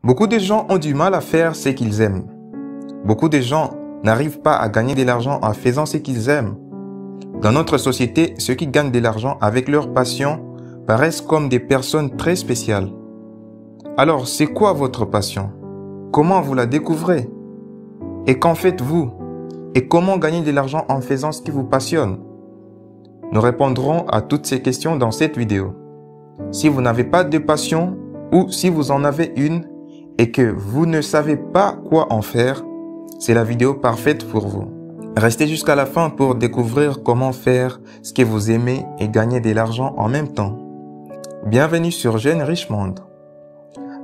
Beaucoup de gens ont du mal à faire ce qu'ils aiment. Beaucoup de gens n'arrivent pas à gagner de l'argent en faisant ce qu'ils aiment. Dans notre société, ceux qui gagnent de l'argent avec leur passion paraissent comme des personnes très spéciales. Alors, c'est quoi votre passion? Comment vous la découvrez? Et qu'en faites-vous? Et comment gagner de l'argent en faisant ce qui vous passionne? Nous répondrons à toutes ces questions dans cette vidéo. Si vous n'avez pas de passion ou si vous en avez une et que vous ne savez pas quoi en faire, c'est la vidéo parfaite pour vous. Restez jusqu'à la fin pour découvrir comment faire ce que vous aimez et gagner de l'argent en même temps. Bienvenue sur Jeune Riche Monde.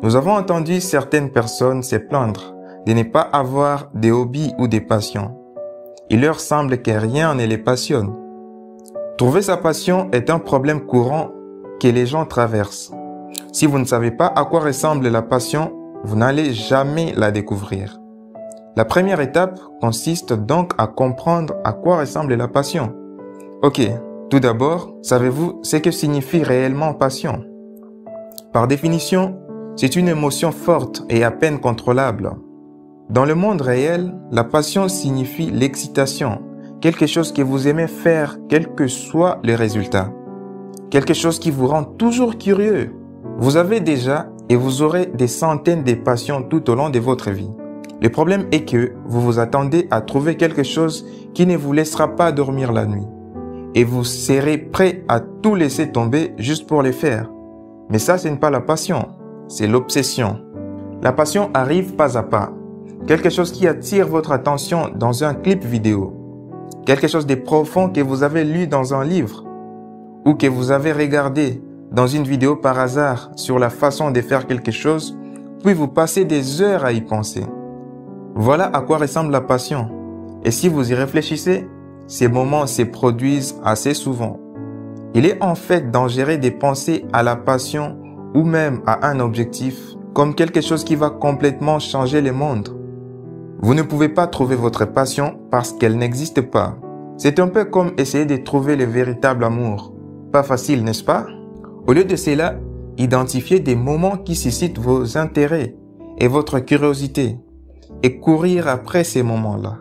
Nous avons entendu certaines personnes se plaindre de ne pas avoir des hobbies ou des passions. Il leur semble que rien ne les passionne. Trouver sa passion est un problème courant que les gens traversent. Si vous ne savez pas à quoi ressemble la passion, vous n'allez jamais la découvrir. La première étape consiste donc à comprendre à quoi ressemble la passion. Ok, tout d'abord, savez-vous ce que signifie réellement passion? Par définition, c'est une émotion forte et à peine contrôlable. Dans le monde réel, la passion signifie l'excitation, quelque chose que vous aimez faire quel que soit le résultat. Quelque chose qui vous rend toujours curieux. Vous avez déjà et vous aurez des centaines de passions tout au long de votre vie. Le problème est que vous vous attendez à trouver quelque chose qui ne vous laissera pas dormir la nuit. Et vous serez prêt à tout laisser tomber juste pour les faire. Mais ça, ce n'est pas la passion, c'est l'obsession. La passion arrive pas à pas. Quelque chose qui attire votre attention dans un clip vidéo. Quelque chose de profond que vous avez lu dans un livre. Ou que vous avez regardé dans une vidéo par hasard sur la façon de faire quelque chose, puis vous passez des heures à y penser. Voilà à quoi ressemble la passion. Et si vous y réfléchissez, ces moments se produisent assez souvent. Il est en fait dangereux de penser à la passion ou même à un objectif comme quelque chose qui va complètement changer le monde. Vous ne pouvez pas trouver votre passion parce qu'elle n'existe pas. C'est un peu comme essayer de trouver le véritable amour. Pas facile, n'est-ce pas? Au lieu de cela, identifiez des moments qui suscitent vos intérêts et votre curiosité et courir après ces moments-là.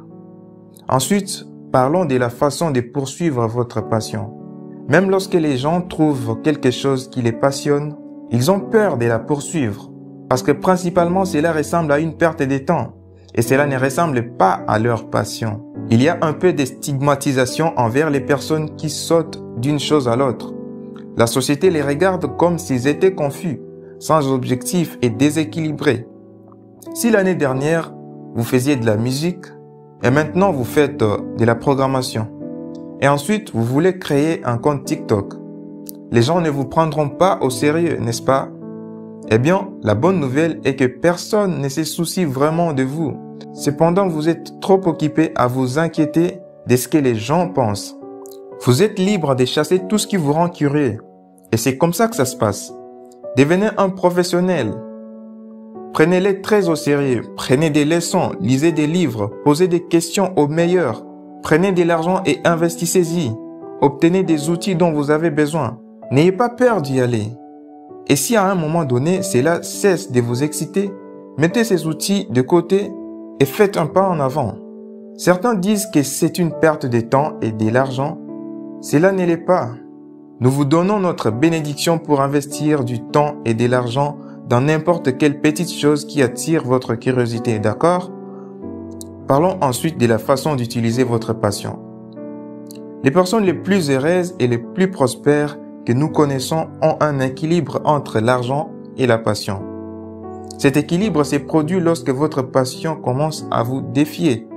Ensuite, parlons de la façon de poursuivre votre passion. Même lorsque les gens trouvent quelque chose qui les passionne, ils ont peur de la poursuivre parce que principalement cela ressemble à une perte de temps et cela ne ressemble pas à leur passion. Il y a un peu de stigmatisation envers les personnes qui sautent d'une chose à l'autre. La société les regarde comme s'ils étaient confus, sans objectif et déséquilibrés. Si l'année dernière, vous faisiez de la musique et maintenant vous faites de la programmation et ensuite vous voulez créer un compte TikTok, les gens ne vous prendront pas au sérieux, n'est-ce pas? Eh bien, la bonne nouvelle est que personne ne se soucie vraiment de vous. Cependant, vous êtes trop occupé à vous inquiéter de ce que les gens pensent. Vous êtes libre de chasser tout ce qui vous rend curieux. Et c'est comme ça que ça se passe. Devenez un professionnel. Prenez-les très au sérieux. Prenez des leçons, lisez des livres, posez des questions aux meilleurs. Prenez de l'argent et investissez-y. Obtenez des outils dont vous avez besoin. N'ayez pas peur d'y aller. Et si à un moment donné, cela cesse de vous exciter, mettez ces outils de côté et faites un pas en avant. Certains disent que c'est une perte de temps et de l'argent. Cela ne l'est pas. Nous vous donnons notre bénédiction pour investir du temps et de l'argent dans n'importe quelle petite chose qui attire votre curiosité, d'accord? Parlons ensuite de la façon d'utiliser votre passion. Les personnes les plus heureuses et les plus prospères que nous connaissons ont un équilibre entre l'argent et la passion. Cet équilibre se produit lorsque votre passion commence à vous défier.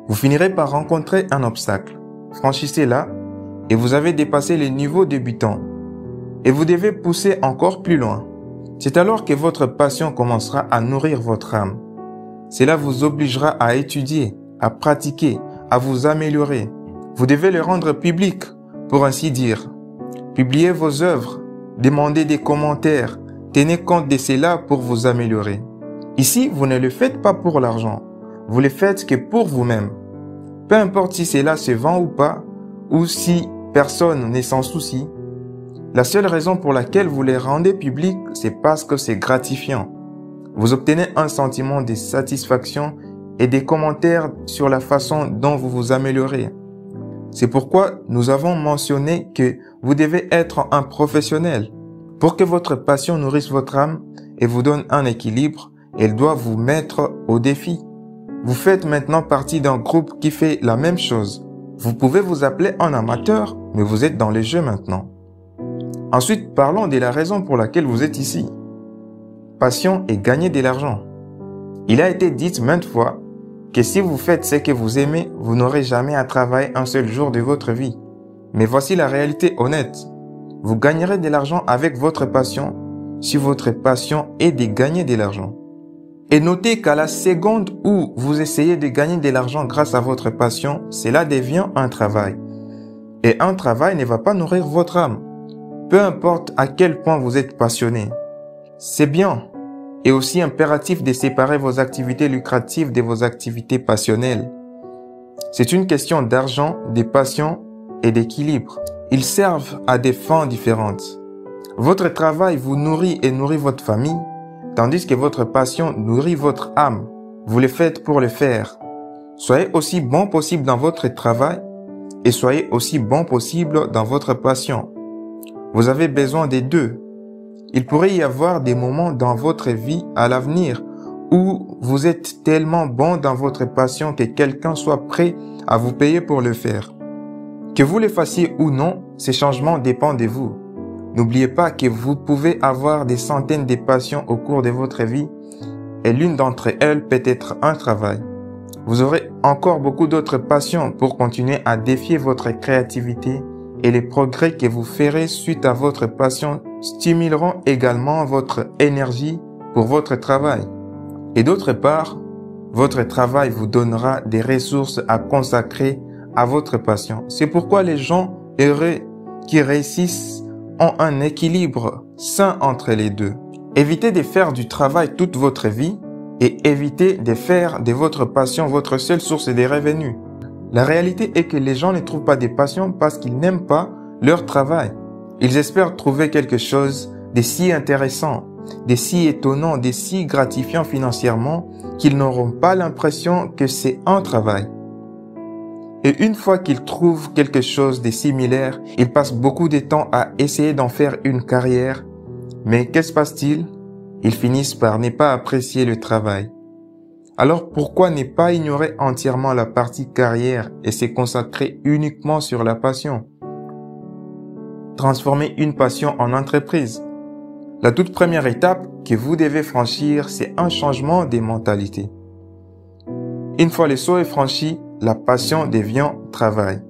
Vous finirez par rencontrer un obstacle. Franchissez-la et vous avez dépassé les niveaux débutants. Et vous devez pousser encore plus loin. C'est alors que votre passion commencera à nourrir votre âme. Cela vous obligera à étudier, à pratiquer, à vous améliorer. Vous devez le rendre public, pour ainsi dire. Publiez vos œuvres, demandez des commentaires, tenez compte de cela pour vous améliorer. Ici, vous ne le faites pas pour l'argent, vous le faites que pour vous-même. Peu importe si cela se vend ou pas, ou si personne ne s'en soucie, La seule raison pour laquelle vous les rendez publics, c'est parce que c'est gratifiant. Vous obtenez un sentiment de satisfaction et des commentaires sur la façon dont vous vous améliorez. C'est pourquoi nous avons mentionné que vous devez être un professionnel. Pour que votre passion nourrisse votre âme et vous donne un équilibre, elle doit vous mettre au défi. Vous faites maintenant partie d'un groupe qui fait la même chose. Vous pouvez vous appeler un amateur, mais vous êtes dans le jeu maintenant. Ensuite, parlons de la raison pour laquelle vous êtes ici. Passion et gagner de l'argent. Il a été dit maintes fois que si vous faites ce que vous aimez, vous n'aurez jamais à travailler un seul jour de votre vie. Mais voici la réalité honnête. Vous gagnerez de l'argent avec votre passion si votre passion est de gagner de l'argent. Et notez qu'à la seconde où vous essayez de gagner de l'argent grâce à votre passion, cela devient un travail. Et un travail ne va pas nourrir votre âme. Peu importe à quel point vous êtes passionné. C'est bien et aussi impératif de séparer vos activités lucratives de vos activités passionnelles. C'est une question d'argent, de passion et d'équilibre. Ils servent à des fins différentes. Votre travail vous nourrit et nourrit votre famille, tandis que votre passion nourrit votre âme. Vous le faites pour le faire. Soyez aussi bon possible dans votre travail et soyez aussi bon possible dans votre passion. Vous avez besoin des deux. Il pourrait y avoir des moments dans votre vie à l'avenir où vous êtes tellement bon dans votre passion que quelqu'un soit prêt à vous payer pour le faire. Que vous le fassiez ou non, ces changements dépendent de vous. N'oubliez pas que vous pouvez avoir des centaines de passions au cours de votre vie et l'une d'entre elles peut être un travail. Vous aurez encore beaucoup d'autres passions pour continuer à défier votre créativité et les progrès que vous ferez suite à votre passion stimuleront également votre énergie pour votre travail. Et d'autre part, votre travail vous donnera des ressources à consacrer à votre passion. C'est pourquoi les gens heureux qui réussissent ont un équilibre sain entre les deux. Évitez de faire du travail toute votre vie et évitez de faire de votre passion votre seule source de revenus. La réalité est que les gens ne trouvent pas de passion parce qu'ils n'aiment pas leur travail. Ils espèrent trouver quelque chose de si intéressant, de si étonnant, de si gratifiant financièrement qu'ils n'auront pas l'impression que c'est un travail. Et une fois qu'ils trouvent quelque chose de similaire, ils passent beaucoup de temps à essayer d'en faire une carrière. Mais qu'est-ce qui se passe-t-il? Ils finissent par ne pas apprécier le travail. Alors pourquoi ne pas ignorer entièrement la partie carrière et se consacrer uniquement sur la passion? Transformer une passion en entreprise. La toute première étape que vous devez franchir, c'est un changement de mentalité. Une fois le saut est franchi, la passion devient travail.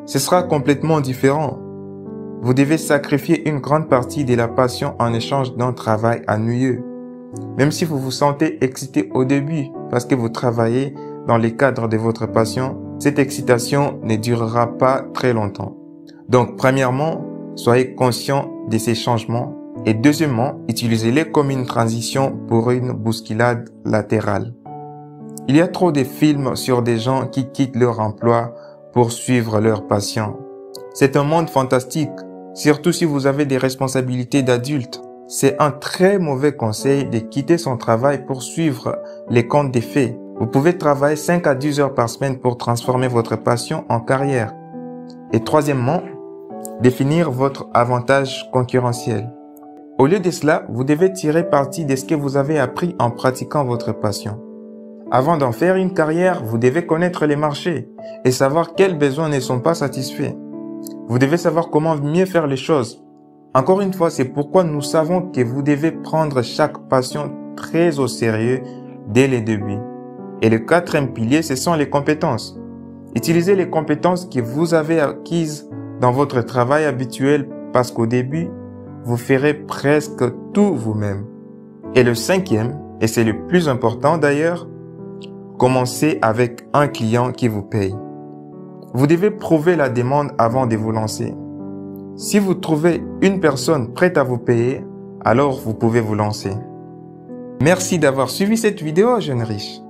Ce sera complètement différent. Vous devez sacrifier une grande partie de la passion en échange d'un travail ennuyeux. Même si vous vous sentez excité au début parce que vous travaillez dans le cadre de votre passion, cette excitation ne durera pas très longtemps. Donc, premièrement, soyez conscient de ces changements et deuxièmement, utilisez-les comme une transition pour une bousculade latérale. Il y a trop de films sur des gens qui quittent leur emploi pour suivre leur passion. C'est un monde fantastique, surtout si vous avez des responsabilités d'adulte. C'est un très mauvais conseil de quitter son travail pour suivre les contes des fées. Vous pouvez travailler 5 à 10 heures par semaine pour transformer votre passion en carrière. Et troisièmement, définir votre avantage concurrentiel. Au lieu de cela, vous devez tirer parti de ce que vous avez appris en pratiquant votre passion. Avant d'en faire une carrière, vous devez connaître les marchés et savoir quels besoins ne sont pas satisfaits. Vous devez savoir comment mieux faire les choses. Encore une fois, c'est pourquoi nous savons que vous devez prendre chaque passion très au sérieux dès le début. Et le quatrième pilier, ce sont les compétences. Utilisez les compétences que vous avez acquises dans votre travail habituel parce qu'au début, vous ferez presque tout vous-même. Et le cinquième, et c'est le plus important d'ailleurs, commencez avec un client qui vous paye. Vous devez prouver la demande avant de vous lancer. Si vous trouvez une personne prête à vous payer, alors vous pouvez vous lancer. Merci d'avoir suivi cette vidéo, jeune riche.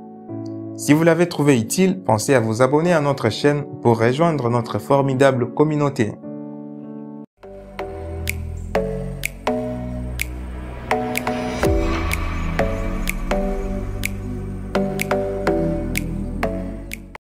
Si vous l'avez trouvé utile, pensez à vous abonner à notre chaîne pour rejoindre notre formidable communauté.